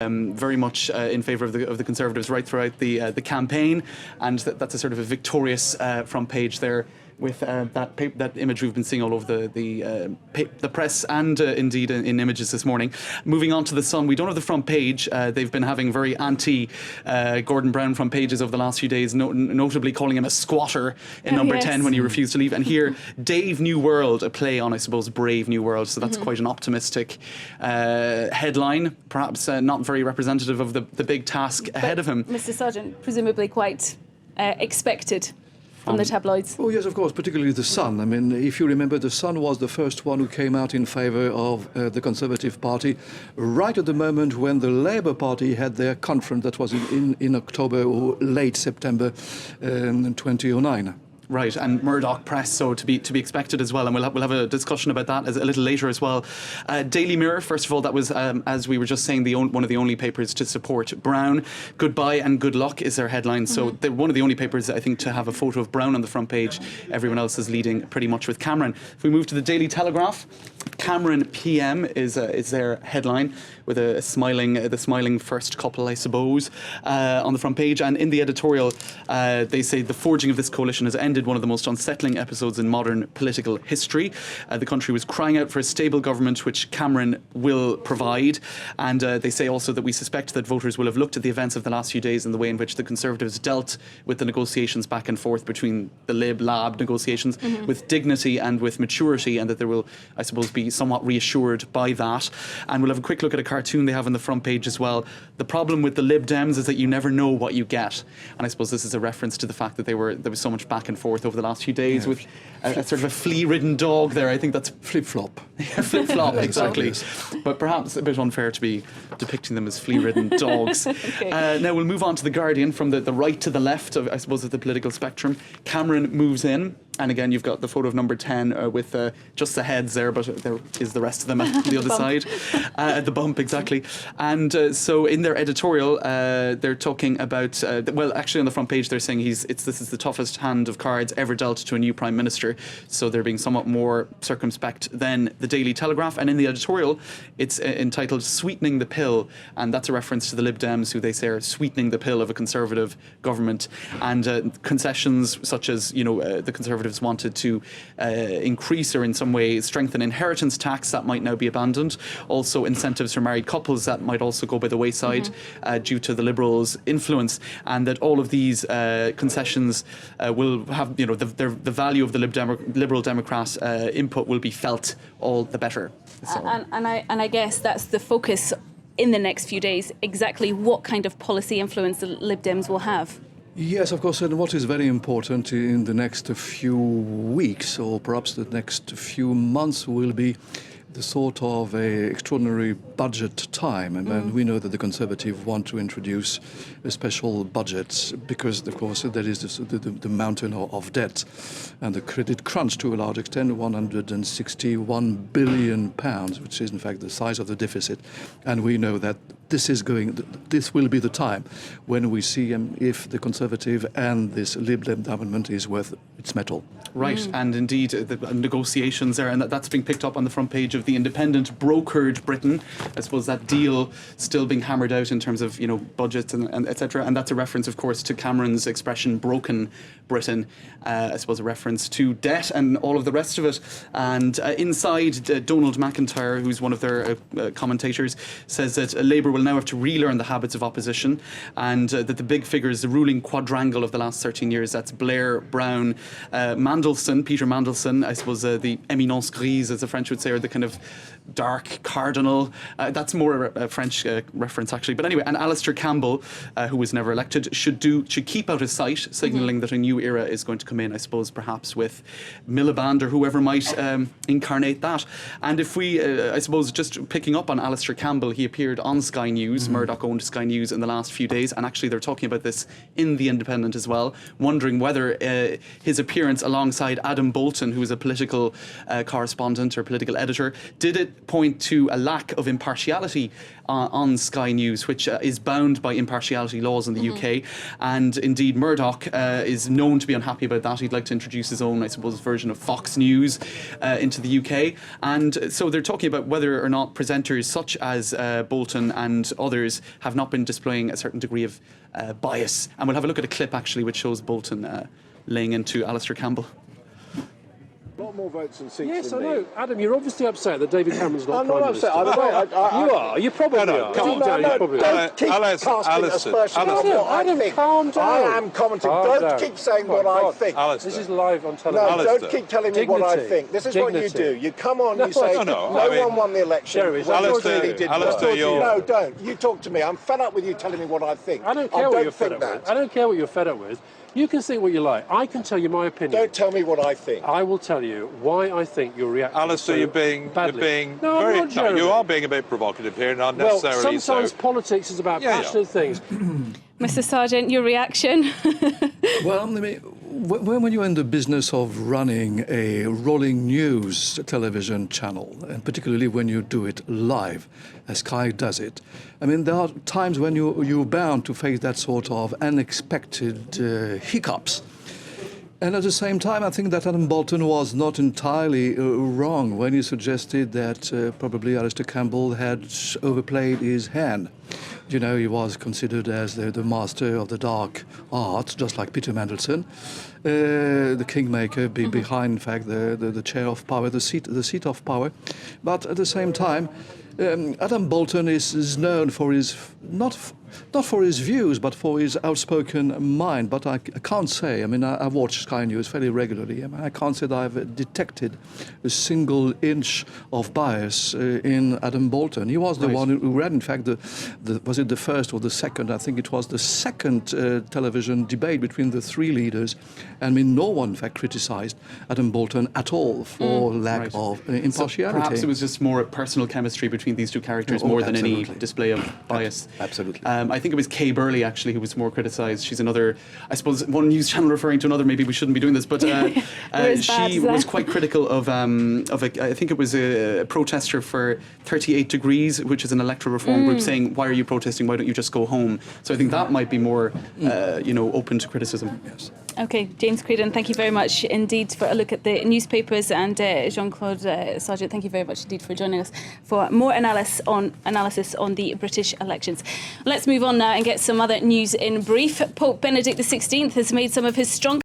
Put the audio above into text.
very much in favour of the Conservatives right throughout the campaign, and that's a sort of a victorious front page there, with that image we've been seeing all over the press and indeed in images this morning. Moving on to the Sun, we don't have the front page. They've been having very anti-Gordon Brown front pages over the last few days, notably calling him a squatter in number 10 when he refused to leave. And here, Dave New World, a play on, I suppose, Brave New World. So that's quite an optimistic headline, perhaps not very representative of the big task ahead of him. Mr. Sargent, presumably quite expected from the tabloids. Oh yes, of course, particularly the Sun. I mean, if you remember, the Sun was the first one who came out in favour of the Conservative Party right at the moment when the Labour Party had their conference. That was in October or late September 2009. Right, and Murdoch press, so to be expected as well, and we'll have a discussion about that a little later as well. Daily Mirror, first of all, that was, as we were just saying, one of the only papers to support Brown. Goodbye and good luck is their headline. So they're one of the only papers, I think, to have a photo of Brown on the front page. Everyone else is leading pretty much with Cameron. If we move to the Daily Telegraph, Cameron PM is their headline, with the smiling first couple, I suppose, on the front page. And in the editorial, they say the forging of this coalition has ended one of the most unsettling episodes in modern political history. The country was crying out for a stable government, which Cameron will provide. And they say also that we suspect that voters will have looked at the events of the last few days and the way in which the Conservatives dealt with the negotiations back and forth between the Lib-Lab negotiations with dignity and with maturity, and that there will, I suppose, be somewhat reassured by that. And we'll have a quick look at a cartoon they have on the front page as well. The problem with the Lib Dems is that you never know what you get. And I suppose this is a reference to the fact that there was so much back and forth over the last few days, with a sort of a flea-ridden dog there. I think that's flip-flop. Flip-flop, exactly. But perhaps a bit unfair to be depicting them as flea-ridden dogs. Now we'll move on to The Guardian, from the right to the left, I suppose, of the political spectrum. Cameron moves in. And again, you've got the photo of number 10 with just the heads there, but there is the rest of them at the other side. The bump, exactly. And so in their editorial, they're talking about, well, actually on the front page, they're saying this is the toughest hand of cards ever dealt to a new Prime Minister. So they're being somewhat more circumspect than the Daily Telegraph. And in the editorial, it's entitled Sweetening the Pill. And that's a reference to the Lib Dems, who they say are sweetening the pill of a Conservative government. And concessions such as, the Conservatives wanted to increase or in some way strengthen inheritance tax, that might now be abandoned. Also incentives for married couples, that might also go by the wayside due to the Liberals' influence, and that all of these concessions will have, the value of the Liberal Democrat input will be felt all the better. So. And I guess that's the focus in the next few days, exactly what kind of policy influence the Lib Dems will have. Yes, of course, and what is very important in the next few weeks, or perhaps the next few months, will be the sort of extraordinary budget time. And we know that the Conservatives want to introduce a special budget because, of course, there is the mountain of debt and the credit crunch to a large extent, £161 billion, which is in fact the size of the deficit. And we know that this will be the time when we see if the Conservative and this Lib Dem government is worth its mettle. Right, and indeed the negotiations there, and that's being picked up on the front page of The Independent, brokered Britain. I suppose that deal still being hammered out in terms of budgets and etc. And that's a reference, of course, to Cameron's expression "broken Britain." I suppose a reference to debt and all of the rest of it. And inside, Donald McIntyre, who's one of their commentators, says that Labour will now have to relearn the habits of opposition, and that the big figures, the ruling quadrangle of the last 13 years, that's Blair, Brown, Peter Mandelson, I suppose the éminence grise, as the French would say, or the kind of dark cardinal. That's more a French reference, actually. But anyway, and Alistair Campbell, who was never elected, should keep out of sight, signalling that a new era is going to come in, I suppose, perhaps with Miliband or whoever might incarnate that. And if we, I suppose, just picking up on Alistair Campbell, he appeared on Sky News. Murdoch owned Sky News in the last few days, and actually they're talking about this in The Independent as well, wondering whether his appearance alongside Adam Bolton, who is a political correspondent or political editor, did it point to a lack of impartiality on Sky News, which is bound by impartiality laws in the UK. And indeed, Murdoch is known to be unhappy about that. He'd like to introduce his own, I suppose, version of Fox News into the UK. And so they're talking about whether or not presenters such as Bolton and and others have not been displaying a certain degree of bias. And we'll have a look at a clip actually which shows Bolton laying into Alistair Campbell. A lot more votes and seats Yes, I than know. me. Adam, you're obviously upset that David Cameron's not I'm Prime not upset. Minister. You are. You probably are. Calm Deep down, you down. probably are. Don't keep casting aspersions on what I Adam, think. calm down. I am commenting. Calm Don't down. keep saying Oh, what I God. think. This is live on No, television. don't keep telling me what I Dignity. think. This is what you Dignity. do. You come on, No, you say, no, I mean, one won the election. Jerry, it's when Alistair- George really did Alistair, well. you're- No, don't. You talk to me. I'm fed up with you telling me what I think. I don't care what you're fed think up with. that. I don't care what you're fed up with. You can think what you like. I can tell you my opinion. Don't tell me what I think. I will tell you why I think you're reacting Alistair, so you're being badly. No, I'm very. not, Jeremy. you are being a bit provocative here, not Well, necessarily sometimes so. politics is about Yeah, yeah. passionate things. Mr. Sargent, your reaction? Well, I mean, when you're in the business of running a rolling news television channel, and particularly when you do it live, as Sky does it, I mean, there are times when you're bound to face that sort of unexpected hiccups. And at the same time, I think that Adam Bolton was not entirely wrong when he suggested that probably Alistair Campbell had overplayed his hand. You know, he was considered as the master of the dark arts, just like Peter Mandelson, the kingmaker behind, in fact, the chair of power, the seat of power. But at the same time, Adam Bolton is known for his not for his views, but for his outspoken mind. But I can't say. I mean, I watch Sky News fairly regularly. I mean, I can't say that I've detected a single inch of bias in Adam Bolton. He was the one who ran, in fact, was it the first or the second? I think it was the second television debate between the three leaders. I mean, no one, in fact, criticised Adam Bolton at all for lack of impartiality. So perhaps it was just more personal chemistry between these two characters more than any display of bias. Absolutely. I think it was Kay Burley actually who was more criticised. She's another, I suppose, one news channel referring to another. Maybe we shouldn't be doing this, but she was quite critical of I think it was a protester for 38 Degrees, which is an electoral reform group, saying, "Why are you protesting? Why don't you just go home?" So I think that might be more, open to criticism. Yes. Okay, James Creedon, thank you very much indeed for a look at the newspapers, and Jean-Claude Sargent, thank you very much indeed for joining us for more analysis on the British elections. Let's move on now and get some other news in brief. Pope Benedict XVI has made some of his strong